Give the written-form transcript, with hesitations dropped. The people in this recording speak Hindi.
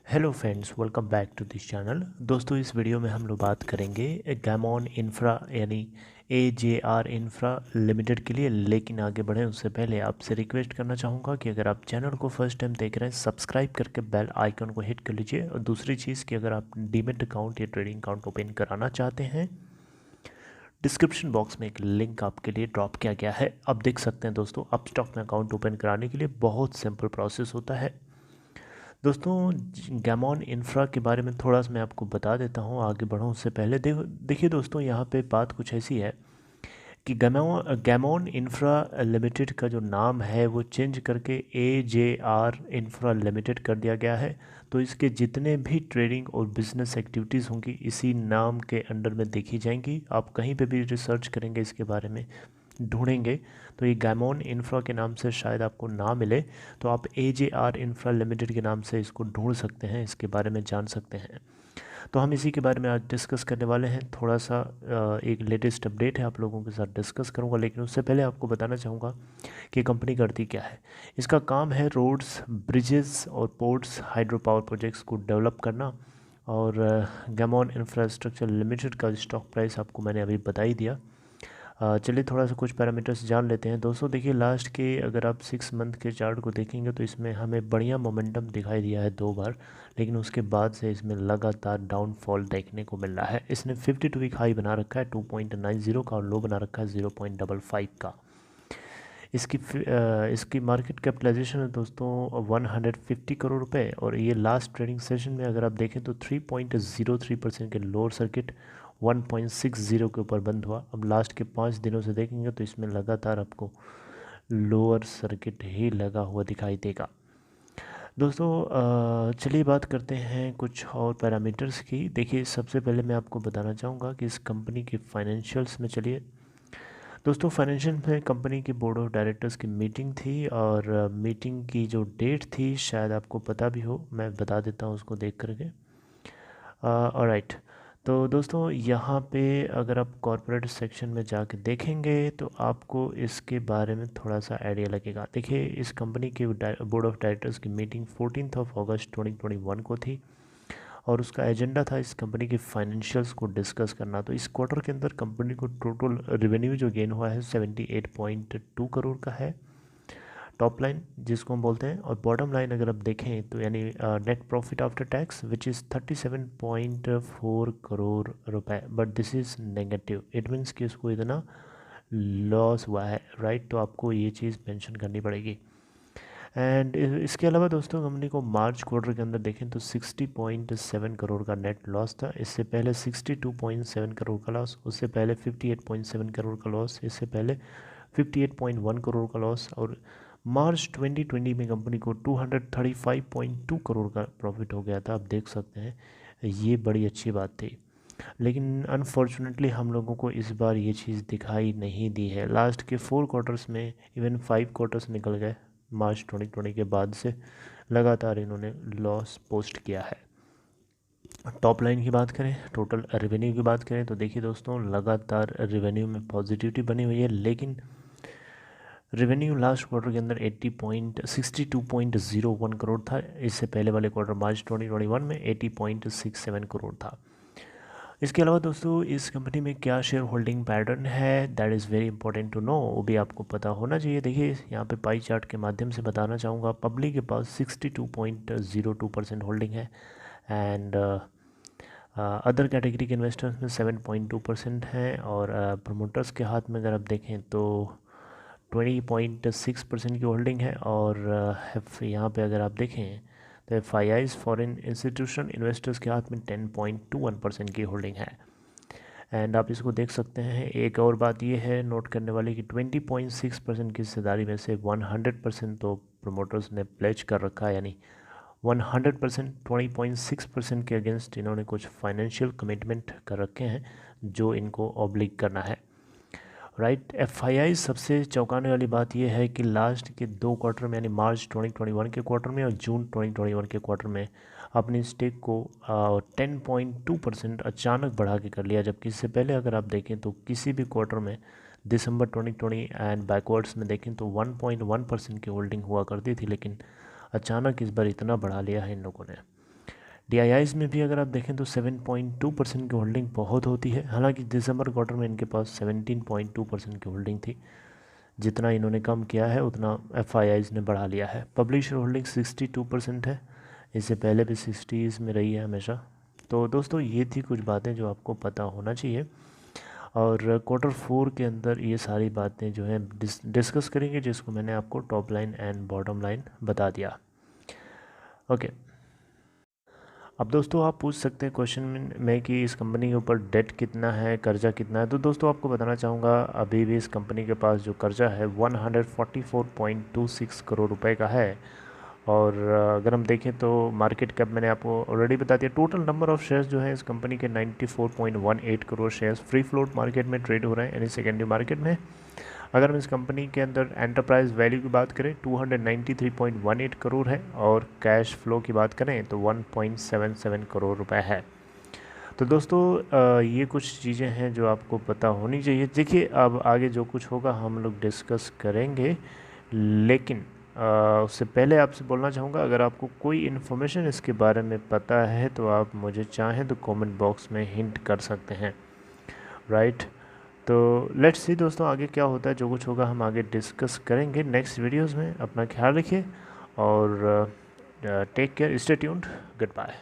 Hello friends, welcome back to this channel. दोस्तों, इस वीडियो में हम लोग बात करेंगे गैमॉन इंफ्रा यानी AJR इंफ्रा लिमिटेड के लिए। लेकिन आगे बढ़ें उससे पहले आपसे रिक्वेस्ट करना चाहूँगा कि अगर आप चैनल को फर्स्ट टाइम देख रहे हैं, सब्सक्राइब करके बेल आइकन को हिट कर लीजिए। और दूसरी चीज़ कि अगर आप डीमेट अकाउंट या ट्रेडिंग अकाउंट ओपन कराना चाहते हैं, डिस्क्रिप्शन बॉक्स में एक लिंक आपके लिए ड्रॉप किया गया है। आप देख सकते हैं दोस्तों, अपस्टॉक में अकाउंट ओपन कराने के लिए बहुत सिंपल प्रोसेस होता है। दोस्तों, गैमॉन इंफ्रा के बारे में थोड़ा सा मैं आपको बता देता हूँ, आगे बढ़ूँ उससे पहले। देखिए दोस्तों, यहाँ पे बात कुछ ऐसी है कि गैमॉन इंफ्रा लिमिटेड का जो नाम है वो चेंज करके AJR इंफ्रा लिमिटेड कर दिया गया है। तो इसके जितने भी ट्रेडिंग और बिजनेस एक्टिविटीज़ होंगी इसी नाम के अंडर में देखी जाएंगी। आप कहीं पे भी रिसर्च करेंगे, इसके बारे में ढूंढेंगे तो ये गैमॉन इंफ्रा के नाम से शायद आपको ना मिले, तो आप AJR इंफ्रा लिमिटेड के नाम से इसको ढूंढ सकते हैं, इसके बारे में जान सकते हैं। तो हम इसी के बारे में आज डिस्कस करने वाले हैं। थोड़ा सा एक लेटेस्ट अपडेट है, आप लोगों के साथ डिस्कस करूंगा। लेकिन उससे पहले आपको बताना चाहूँगा कि कंपनी करती क्या है। इसका काम है रोड्स, ब्रिजेस और पोर्ट्स, हाइड्रो पावर प्रोजेक्ट्स को डेवलप करना। और गैमॉन इंफ्रास्ट्रक्चर लिमिटेड का स्टॉक प्राइस आपको मैंने अभी बता ही दिया। चलिए थोड़ा सा कुछ पैरामीटर्स जान लेते हैं। दोस्तों देखिए, लास्ट के अगर आप 6 मंथ के चार्ट को देखेंगे तो इसमें हमें बढ़िया मोमेंटम दिखाई दिया है 2 बार। लेकिन उसके बाद से इसमें लगातार डाउनफॉल देखने को मिल रहा है। इसने 52 वीक हाई बना रखा है 2.90 का, और लो बना रखा है 0.55 का। इसकी मार्केट कैपिटलाइजेशन है दोस्तों 150 करोड़ रुपए। और ये लास्ट ट्रेडिंग सेशन में अगर आप देखें तो 3.03% के लोअर सर्किट 1.60 के ऊपर बंद हुआ। अब लास्ट के 5 दिनों से देखेंगे तो इसमें लगातार आपको लोअर सर्किट ही लगा हुआ दिखाई देगा। दोस्तों चलिए बात करते हैं कुछ और पैरामीटर्स की। देखिए, सबसे पहले मैं आपको बताना चाहूँगा कि इस कंपनी के फाइनेंशियल्स में चलिए। दोस्तों, फाइनेंशियल में कंपनी के बोर्ड ऑफ डायरेक्टर्स की मीटिंग थी, और मीटिंग की जो डेट थी शायद आपको पता भी हो, मैं बता देता हूँ उसको देख करके। ऑलराइट, तो दोस्तों यहाँ पे अगर आप कॉरपोरेट सेक्शन में जाके देखेंगे तो आपको इसके बारे में थोड़ा सा आइडिया लगेगा। देखिए, इस कंपनी के बोर्ड ऑफ डायरेक्टर्स की मीटिंग 14 अगस्त 2021 को थी, और उसका एजेंडा था इस कंपनी के फाइनेंशियल्स को डिस्कस करना। तो इस क्वार्टर के अंदर कंपनी को टोटल रेवेन्यू जो गेन हुआ है 78.2 करोड़ का है, टॉप लाइन जिसको हम बोलते हैं। और बॉटम लाइन अगर आप देखें तो यानी net profit after tax which is 37.4 crore रुपए। But this is negative, it means कि उसको इतना लॉस हुआ है, राइट। तो आपको ये चीज़ मेंशन करनी पड़ेगी। एंड इसके अलावा दोस्तों, कंपनी को मार्च क्वार्टर के अंदर देखें तो 60.7 करोड़ का नेट लॉस था। इससे पहले 62.7 करोड़ का लॉस, उससे पहले 58.7 करोड़ का लॉस, इससे पहले 58.1 करोड़ का लॉस। और मार्च 2020 में कंपनी को 235.2 करोड़ का प्रॉफिट हो गया था। आप देख सकते हैं, ये बड़ी अच्छी बात थी। लेकिन अनफॉर्चुनेटली हम लोगों को इस बार ये चीज़ दिखाई नहीं दी है। लास्ट के 4 क्वार्टर्स में इवन 5 क्वार्टर्स निकल गए मार्च 2020 के बाद से, लगातार इन्होंने लॉस पोस्ट किया है। टॉप लाइन की बात करें, टोटल रेवेन्यू की बात करें तो देखिए दोस्तों, लगातार रेवेन्यू में पॉजिटिविटी बनी हुई है। लेकिन रेवेन्यू लास्ट क्वार्टर के अंदर 62.01 करोड़ था। इससे पहले वाले क्वार्टर मार्च 2021 में 80.67 करोड़ था। इसके अलावा दोस्तों, इस कंपनी में क्या शेयर होल्डिंग पैटर्न है, that is very important to know, वो भी आपको पता होना चाहिए। देखिए, यहाँ पे पाई चार्ट के माध्यम से बताना चाहूँगा। पब्लिक के पास 62.02% होल्डिंग है, एंड अदर कैटेगरी के इन्वेस्टर्स में 7.2% हैं, और प्रमोटर्स के हाथ में अगर आप देखें तो 20.6% की होल्डिंग है। और यहाँ पे अगर आप देखें तो FIIs फॉरेन इंस्टीट्यूशनल इन्वेस्टर्स के हाथ में 10.21% की होल्डिंग है। एंड आप इसको देख सकते हैं। एक और बात ये है नोट करने वाली कि 20.6% की हिस्सेदारी में से 100% तो प्रमोटर्स ने प्लेज कर रखा है, यानी 100% 20.6% के अगेंस्ट इन्होंने कुछ फाइनेंशियल कमिटमेंट कर रखे हैं जो इनको ऑब्लिग करना है, राइट। FII सबसे चौंकाने वाली बात यह है कि लास्ट के 2 क्वार्टर में, यानी मार्च 2021 के क्वार्टर में और जून 2021 के क्वार्टर में, अपनी स्टेक को 10.2% अचानक बढ़ा के कर लिया। जबकि इससे पहले अगर आप देखें तो किसी भी क्वार्टर में दिसंबर 2020 एंड बैकवर्ड्स में देखें तो 1.1% की होल्डिंग हुआ करती थी, लेकिन अचानक इस बार इतना बढ़ा लिया है इन लोगों ने। DIIs में भी अगर आप देखें तो 7.2% की होल्डिंग बहुत होती है। हालांकि दिसंबर क्वार्टर में इनके पास 17.2% की होल्डिंग थी। जितना इन्होंने कम किया है उतना FIIs ने बढ़ा लिया है। पब्लिशर होल्डिंग 62% है, इससे पहले भी 60s में रही है हमेशा। तो दोस्तों ये थी कुछ बातें जो आपको पता होना चाहिए, और Q4 के अंदर ये सारी बातें जो हैं डिस्कस करेंगे, जिसको मैंने आपको top line and bottom line बता दिया। ओके, अब दोस्तों आप पूछ सकते हैं क्वेश्चन में कि इस कंपनी के ऊपर डेट कितना है, कर्जा कितना है। तो दोस्तों आपको बताना चाहूँगा, अभी भी इस कंपनी के पास जो कर्जा है 144.26 करोड़ रुपए का है। और अगर हम देखें तो मार्केट कैप मैंने आपको ऑलरेडी बता दिया। टोटल नंबर ऑफ़ शेयर्स जो है इस कंपनी के 94.18 crore shares free float market में ट्रेड हो रहे हैं, यानी सेकेंडरी मार्केट में। अगर हम इस कंपनी के अंदर एंटरप्राइज वैल्यू की बात करें 293.18 करोड़ है, और कैश फ्लो की बात करें तो 1.77 करोड़ रुपए है। तो दोस्तों ये कुछ चीज़ें हैं जो आपको पता होनी चाहिए। देखिए अब आगे जो कुछ होगा हम लोग डिस्कस करेंगे, लेकिन उससे पहले आपसे बोलना चाहूँगा, अगर आपको कोई इन्फॉर्मेशन इसके बारे में पता है तो आप मुझे चाहें तो कमेंट बॉक्स में हिंट कर सकते हैं, राइट। तो लेट्स सी दोस्तों आगे क्या होता है, जो कुछ होगा हम आगे डिस्कस करेंगे नेक्स्ट वीडियोस में। अपना ख्याल रखिए और take care, stay tuned, good bye.